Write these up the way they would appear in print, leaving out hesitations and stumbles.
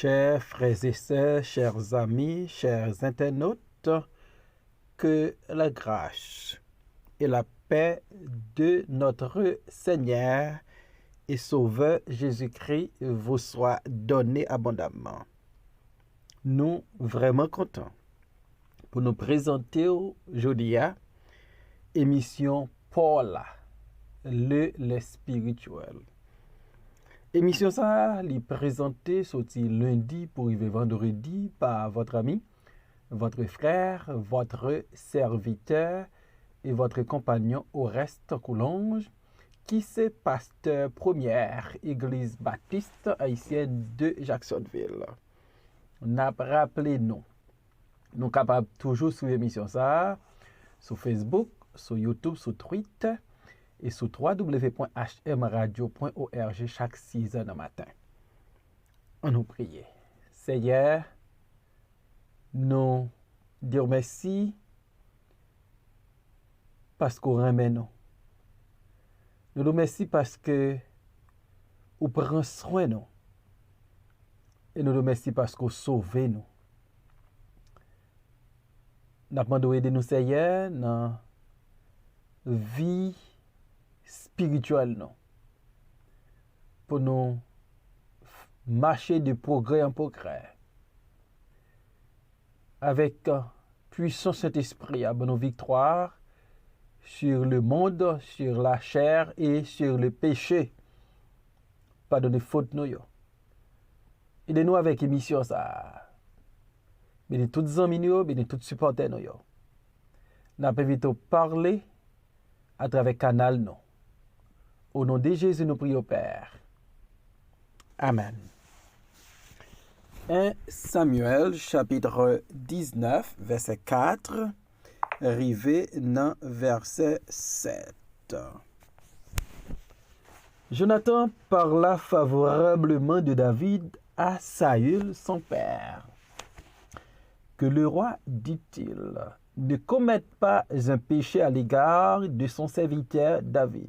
Chers frères et sœurs, chers amis, chers internautes, que la grâce et la paix de notre Seigneur et Sauveur Jésus-Christ vous soient données abondamment. Nous vraiment contents pour nous présenter aujourd'hui à émission Paula, le spirituel. Émission ça, li présentée sorti lundi pour arriver vendredi par votre ami, votre frère, votre serviteur et votre compagnon Oreste Coulonge, qui c'est pasteur première Église baptiste haïtienne de Jacksonville. N'a rappelé nous. Nous capables toujours suivre l'émission ça sur Facebook, sur YouTube, sur Twitter et sur www.hmradio.org chaque 6 heures du matin. On nous prie. Seigneur, nous dire merci parce qu'on remet nous. Nous nous remercions parce que vous prenez soin de nous. Et nous nous remercions parce que vous sauvez nous. Nous demandons de nous, Seigneur, dans la vie spirituelle, non? Pour nous marcher de progrès en progrès. Avec puissant Saint-Esprit, à nos victoires sur le monde, sur la chair et sur le péché. Pardonnez faute nous. Aidez-nous avec émission ça. Bénis toutes les amis, bénis tous les supporters nous. Nous avons vite parler à travers le canal nous. Au nom de Jésus, nous prions au Père. Amen. 1 Samuel, chapitre 19, verset 4, arrivé dans verset 7. Jonathan parla favorablement de David à Saül, son père. Que le roi, dit-il, ne commette pas un péché à l'égard de son serviteur David,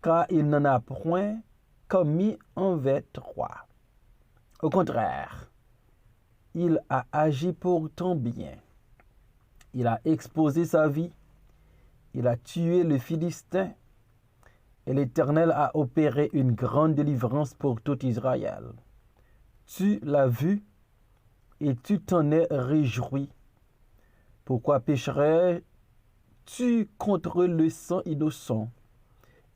car il n'en a point commis envers toi. Au contraire, il a agi pour ton bien. Il a exposé sa vie, il a tué le Philistin, et l'Éternel a opéré une grande délivrance pour tout Israël. Tu l'as vu, et tu t'en es réjoui. Pourquoi pécherais-tu contre le sang innocent?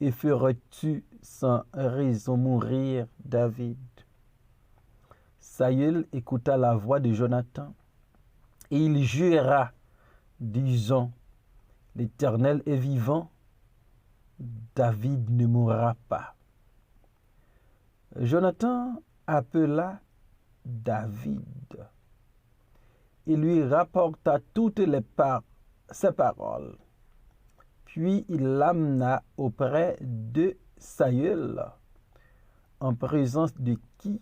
Et feras-tu sans raison mourir, David? Saül écouta la voix de Jonathan, et il jura, disant, l'Éternel est vivant, David ne mourra pas. Jonathan appela David et lui rapporta toutes ses paroles. Puis il l'amena auprès de Saül, en présence de qui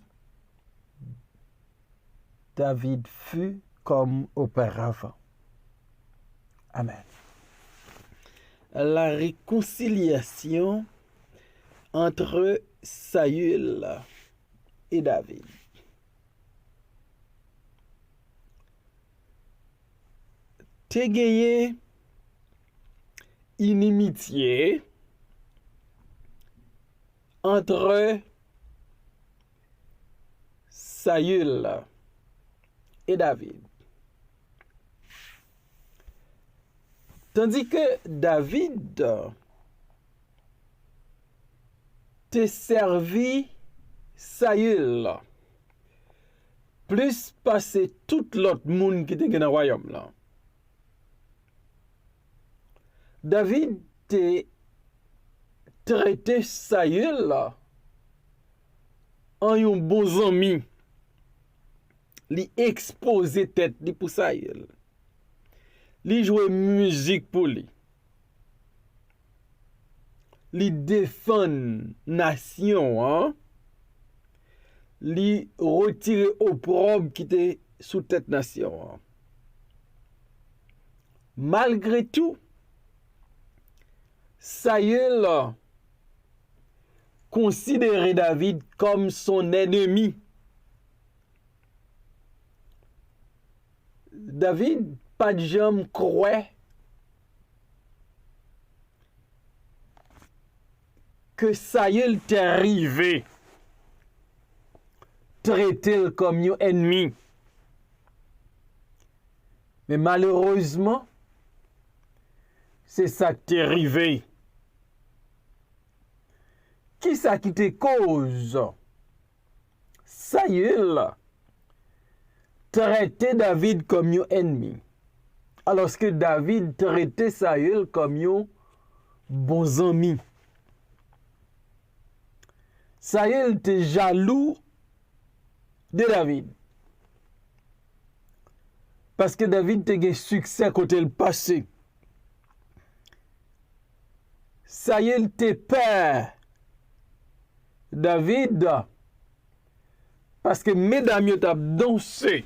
David fut comme auparavant. Amen. La réconciliation entre Saül et David. Te gagné inimitié entre Saül et David. Tandis que David te servi Saül plus passer tout l'autre monde qui était dans le royaume là. David te traité Saül en un bon ami. Li exposé tête li pour Saül. Li jouer musique pour lui. Li défend nation, hein? Li retire opprobre qui était sous tête nation. Hein? Malgré tout, Saül considérait David comme son ennemi. David pas de jambe croit que Saül t'est arrivé, traité comme un ennemi. Mais malheureusement, c'est ça qui t'est arrivé. Qui ça qui te cause? Saül traitait David comme un ennemi. Alors que David traitait Saül comme un bon ami. Saül était jaloux de David. Parce que David a eu succès côté le passé. Saül était peur David parce que mesdames ont dansé.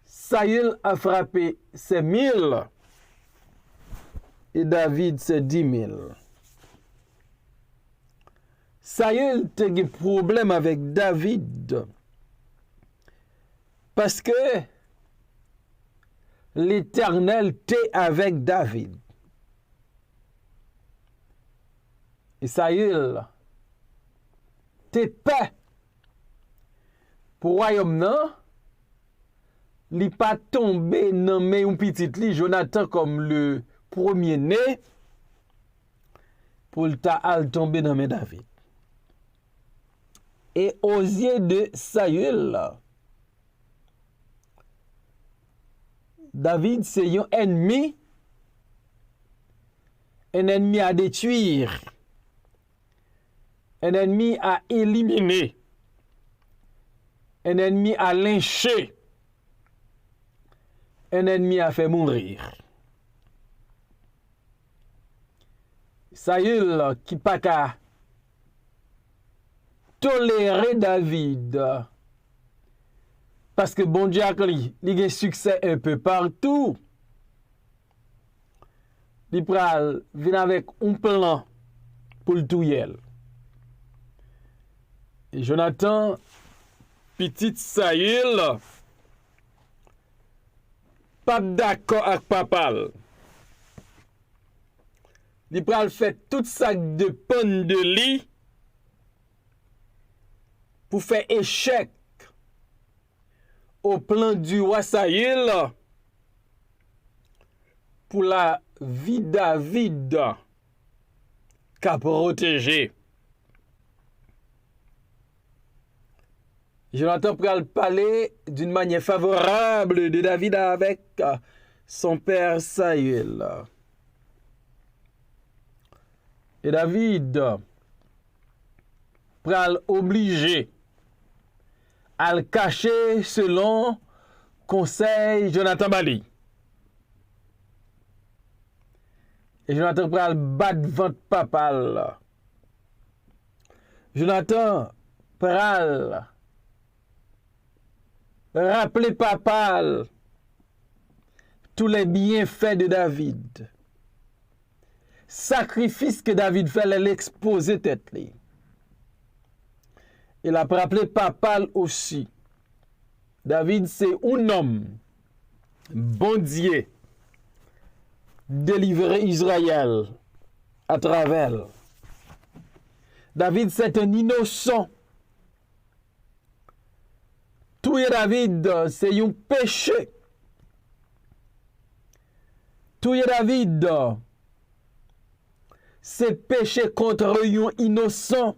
Saül a frappé ses 1000 et David ses 10 000. Saül a eu problème avec David parce que l'Éternel était avec David. Et Saül t'es pas pour royaume non, li pas tombé dans mais un petit li Jonathan comme le premier-né pour le ta al tomber dans mes David. Et aux yeux de Saül, David c'est un ennemi à détruire, un ennemi à éliminer, un ennemi à lyncher, un ennemi à faire mourir. Saül qui pas qu'à tolérer David parce que bon Dieu a eu succès un peu partout. Il vient avec un plan pour le tuer. Et Jonathan, petit Saül, pas d'accord avec papa. Il fait tout ça de panne de lit pour faire échec au plan du roi Saül pour la vie David qu'a protégé. Jonathan pral parler d'une manière favorable de David avec son père Saül. Et David pral obligé à le cacher selon conseil Jonathan Bali. Et Jonathan pral battre ventre papa. Jonathan pral rappeler papa tous les bienfaits de David. Sacrifice que David fait, l'exposer tête. Il a rappelé papa aussi. David, c'est un homme, bon Dieu, délivrer Israël à travers. David, c'est un innocent. Tuer David, c'est un péché. Tuer David, c'est péché contre un innocent.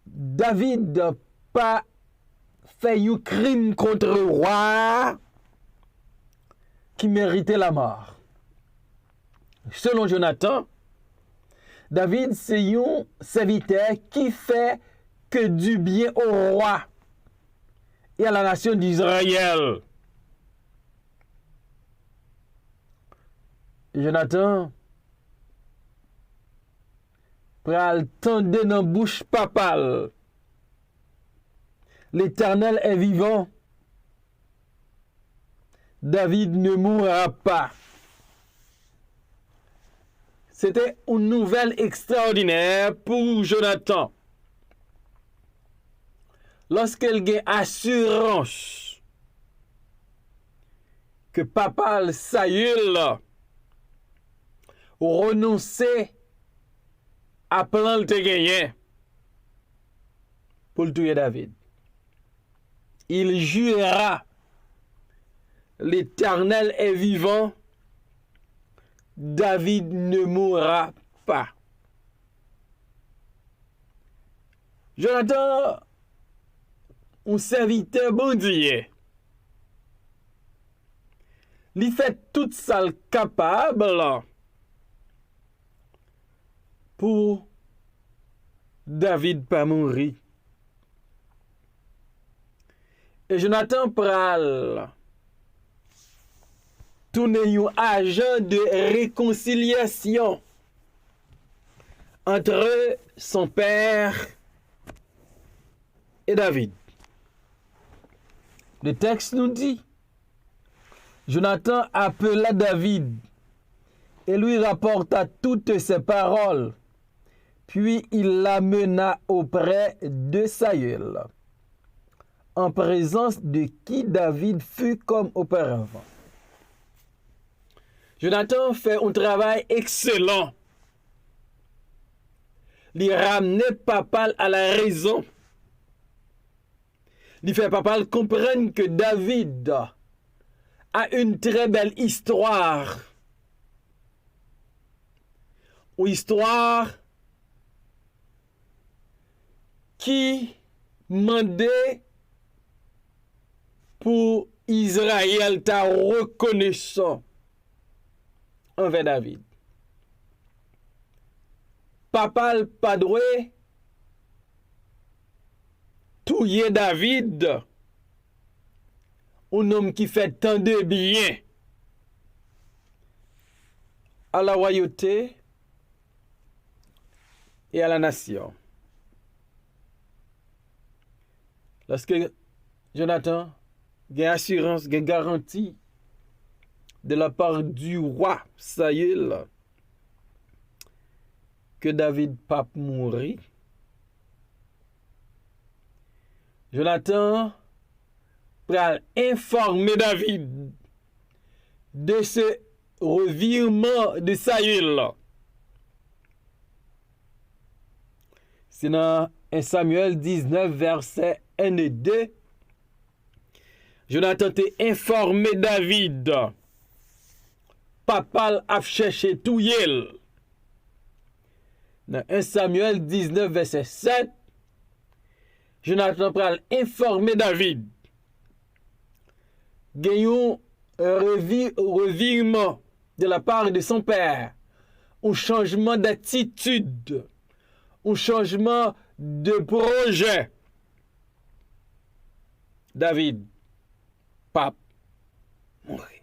David pas fait un crime contre le roi qui méritait la mort. Selon Jonathan, David c'est un serviteur qui fait que du bien au roi et à la nation d'Israël. Jonathan pral tendre dans bouche papal. L'Éternel est vivant. David ne mourra pas. C'était une nouvelle extraordinaire pour Jonathan. lorsqu'il y a assurance que papa Saül renoncer à plan le gagné pour le tuer David. Il jurera, l'Éternel est vivant, David ne mourra pas. Jonathan, un serviteur bon Dieu, il fait tout ça capable pour David pas mourir. Et Jonathan pral tourner un agent de réconciliation entre son père et David. Le texte nous dit, Jonathan appela David et lui rapporta toutes ses paroles, puis il l'amena auprès de Saül, en présence de qui David fut comme auparavant. Jonathan fait un travail excellent. Il ramène papa à la raison. Il fait papa comprendre que David a une très belle histoire. Une histoire qui demandait pour Israël ta reconnaissant envers David. Papa le padoué touiller David, un homme qui fait tant de bien à la royauté et à la nation. Lorsque Jonathan a assurance, a garantie de la part du roi Saül que David pas mourir, Jonathan pral informer David de ce revirement de Saül. C'est dans 1 Samuel 19, verset 1 et 2. Jonathan t'a informé David. Papa a cherché tout yel. Dans 1 Samuel 19, verset 7, Jonathan pral informer David. Gagnons un revirement de la part de son père, un changement d'attitude, un changement de projet. David, pape, mourir.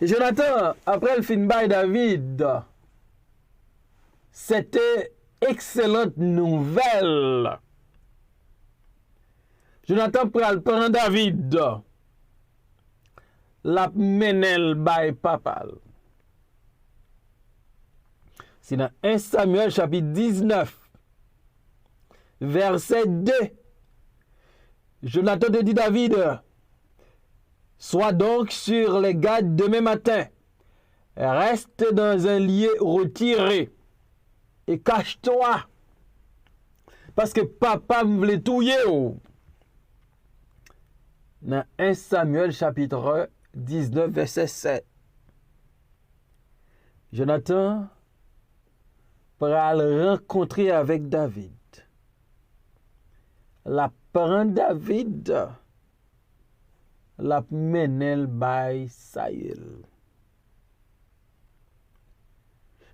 Et Jonathan, après le film by David, c'était excellente nouvelle. Jonathan pral prend David, la menel by papal. C'est dans 1 Samuel chapitre 19, verset 2. Jonathan te dit David, sois donc sur les gardes demain matin, reste dans un lieu retiré et cache-toi, parce que papa me voulait touiller. Dans 1 Samuel chapitre 19, verset 7. Jonathan pral rencontrer avec David. La prend David, la menel by Saül.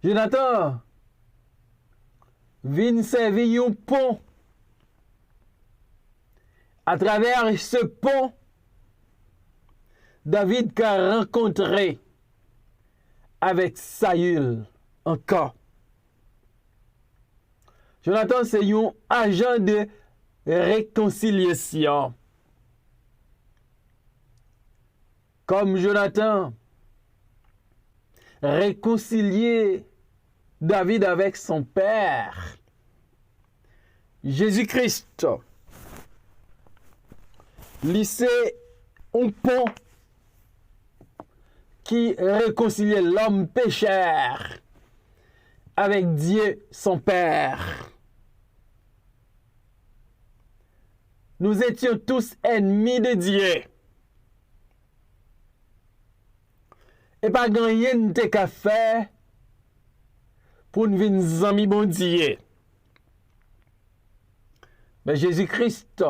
Jonathan vient servir un pont. À travers ce pont, David a rencontré avec Saül encore. Jonathan, c'est un agent de réconciliation. Comme Jonathan réconcilier David avec son père, Jésus-Christ, lycée un pont qui réconciliait l'homme pécheur avec Dieu son Père. Nous étions tous ennemis de Dieu. Et pas gagner n'était qu'à faire pour nous venir amis bon Dieu. Mais Jésus-Christ,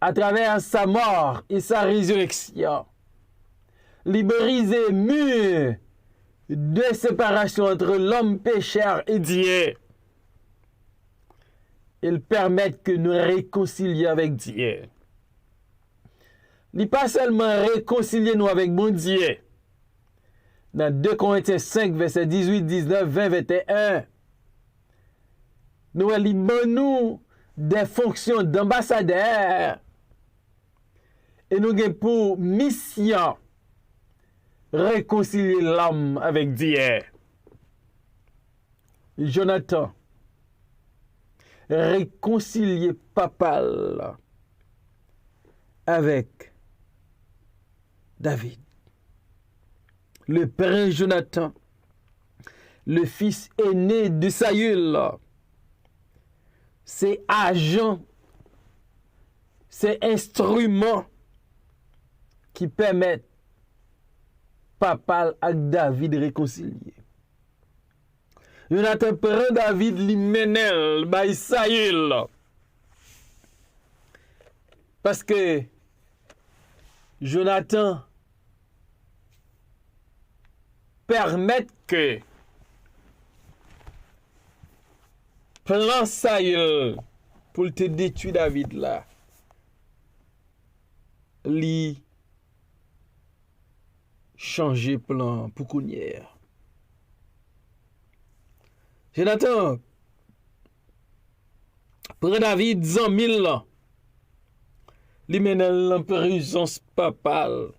à travers sa mort et sa résurrection, libérisé mur de séparation entre l'homme pécheur et Dieu. Il permet que nous réconcilions avec Dieu. Il n'est pas seulement réconcilier nous avec mon Dieu. Dans 2 Corinthiens 5, verset 18, 19, 20, 21, nous libérons des fonctions d'ambassadeur et nous avons pour mission réconcilier l'homme avec Dieu. Jonathan, réconcilier papa avec David. Le père Jonathan, le fils aîné de Saül, c'est agent, c'est instrument qui permettent papa avec David réconcilier. Jonathan prend David li menel by Saül. Parce que Jonathan permet que plan Saül pour te détruire David là, li changer plan pour Kounière. Jonathan prend David 100 000 ans. Li mène l'emprisonnement papal.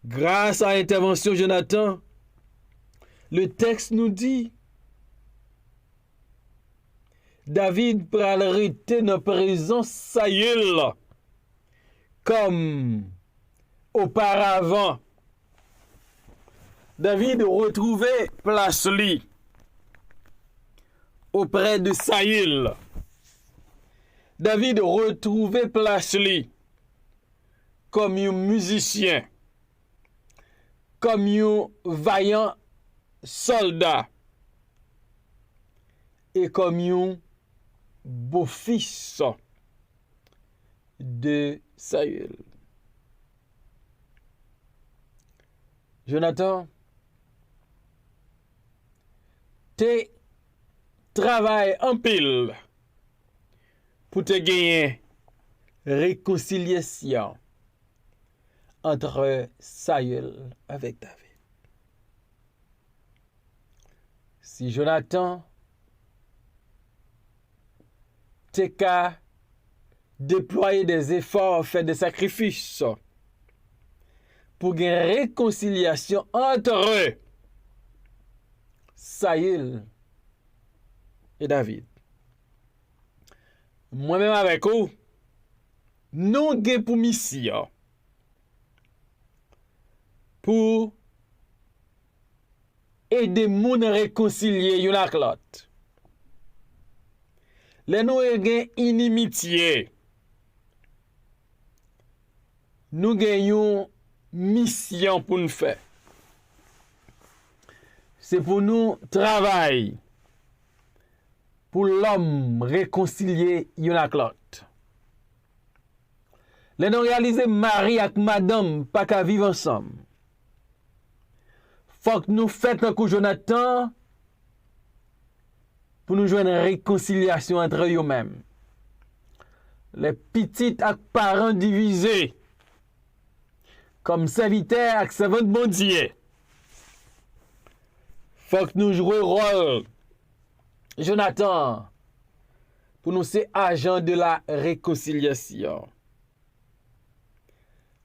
Grâce à l'intervention de Jonathan, le texte nous dit David pral rester dans prison Saül comme auparavant. David retrouvait place li auprès de Saül. David retrouvait place li comme un musicien, comme un vaillant soldat et comme un beau-fils de Saül. Jonathan, te travaille en pile pour te gagner réconciliation entre Saül avec David. Si Jonathan t'es qu'à déployer des efforts, faire des sacrifices pour gagner réconciliation entre eux, Saül et David. Moi-même avec vous, nous avons pour mission pour aider moun réconcilier yon ak l'autre. Les nous avons inimitié. Nous avons mission pour nous faire. C'est pour nous travailler pour l'homme réconcilier yon ak l'autre. Les nous réaliser mari ak madame pas qu'à vivre ensemble. Faut que nous fassions un coup Jonathan pour nous joindre une réconciliation entre eux-mêmes. Les petites ak parents divisés comme serviteurs ak servants de bon Dieu. Faut que nous jouions rôle Jonathan pour nous ser agents de la réconciliation.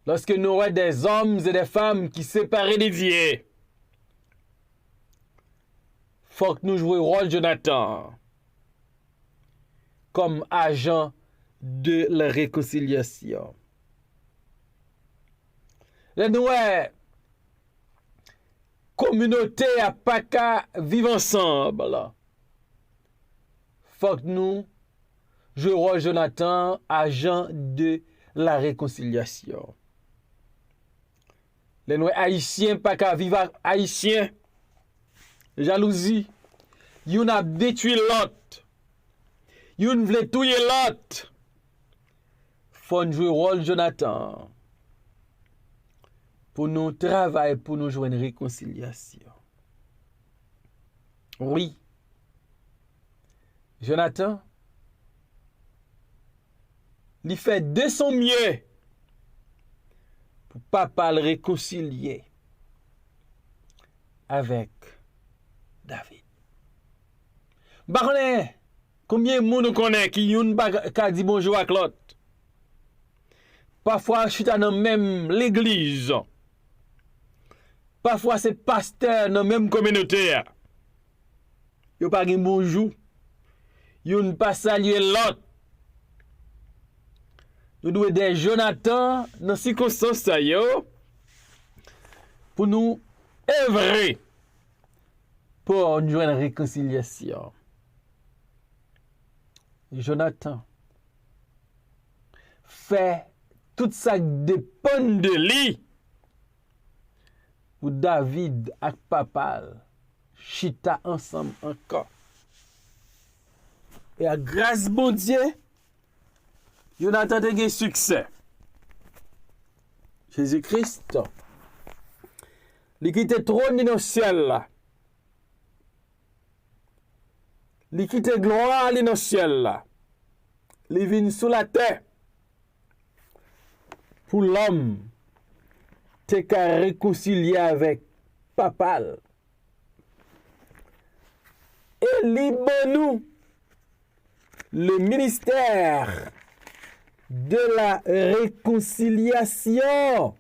Lorsque nous avons des hommes et des femmes qui séparent des Dieu, faut que nous jouions rôle Jonathan comme agent de la réconciliation. La nouvelle communauté à pas qu'à vivre ensemble. Faut que nous jouons Jonathan, agent de la réconciliation. Les noirs haïtiens pas qu'à vivre haïtiens. Jalousie. Yon a détruit l'autre. Yon vle touyer l'autre. Faut nous jouer rôle Jonathan. Pour nous travailler, pour nous jouer une réconciliation. Oui. Jonathan, il fait de son mieux pour papa le réconcilier avec David. Barne, combien de monde connaît qui yon pas dit bonjour à l'autre? Parfois, je suis dans même l'église. Parfois, c'est pasteur dans la même communauté. Yo pas dit bonjour. Yo ne pas saluer l'autre. Nous devons des Jonathan dans ces circonstances pour nous œuvrer pour une réconciliation. Jonathan fait tout ça dépend de lui pour David et papa chita ensemble encore. Et à grâce bon Dieu, Jonathan a eu succès. Jésus-Christ, il quitte trône dans le ciel là. Il quitte gloire dans le ciel là. Il vient sous la terre. Pour l'homme, t'es qu'à réconcilier avec papa. Et libre-nous le ministère de la réconciliation.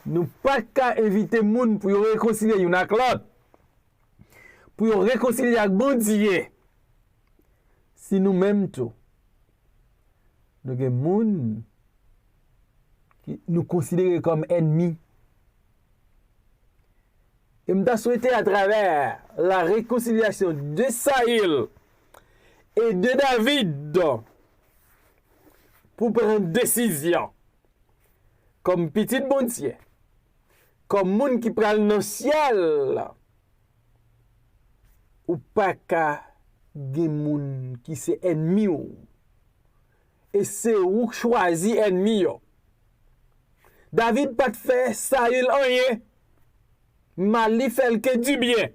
Nous pas qu'à inviter moun pour réconcilier une avec l'autre. Pour réconcilier avec bon Dieu. Si nous-mêmes tout, nous avons moun qui nous considèrent comme ennemis. Et je souhaité à travers la réconciliation de Saül et de David pour prendre une décision comme petit bon Dieu, comme moun qui prend le ciel, ou pas qu'à des moun qui c'est ennemi ou. Et c'est ou choisi ennemi yo. David pas fait Saül rien. Mali fait que du bien.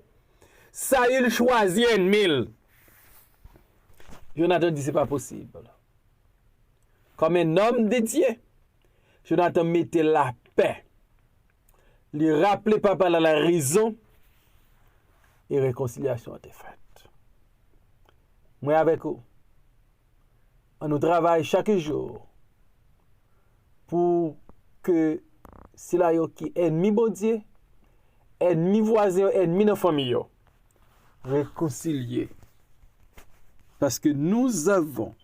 Saül choisit ennemi. Jonathan dit c'est pas possible. Comme un homme de Dieu, Jonathan mettait la paix. Il rappelait papa la raison et réconciliation était faite. Moi avec vous, on nous travaille chaque jour pour que si là yo qui ennemi bon Dieu, ennemi voisin, ennemi de famille, réconcilier. Parce que nous avons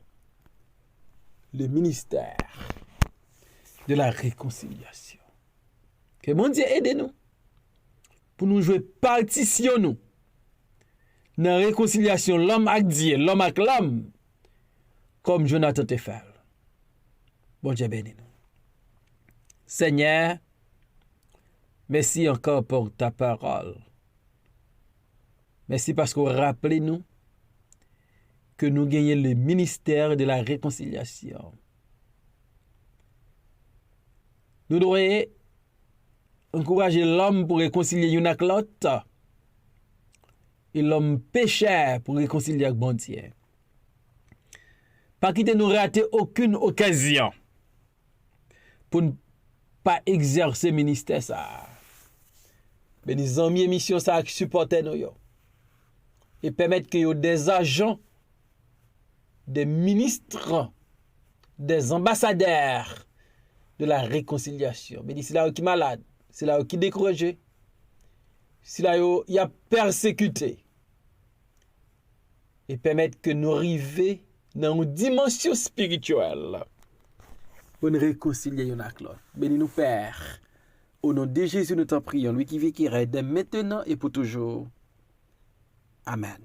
le ministère de la réconciliation. Que mon Dieu aide-nous pour nous jouer partition nous dans la réconciliation l'homme avec Dieu, l'homme avec l'homme, comme Jonathan te fait. Bon Dieu bénis nous. Seigneur, merci encore pour ta parole. Merci parce que vous rappelez nous que nous gagnons le ministère de la réconciliation. Nous devons encourager l'homme pour réconcilier une avec l'autre et l'homme pécheur pour réconcilier avec bon Dieu. Pas quitter nous rater aucune occasion pour ne pas exercer le ministère ça. Mais les amis émission ça qui supportent nous yo. Et permettre que yo des agents, des ministres, des ambassadeurs de la réconciliation. Mais c'est là qui est malade, c'est là qui est découragé, c'est là il y a persécuté. et permettre que nous arrivions dans une dimension spirituelle pour nous réconcilier avec l'autre. Bénis-nous, Père. Au nom de Jésus, nous t'en prions, lui qui vit, qui règne, dès maintenant et pour toujours. Amen.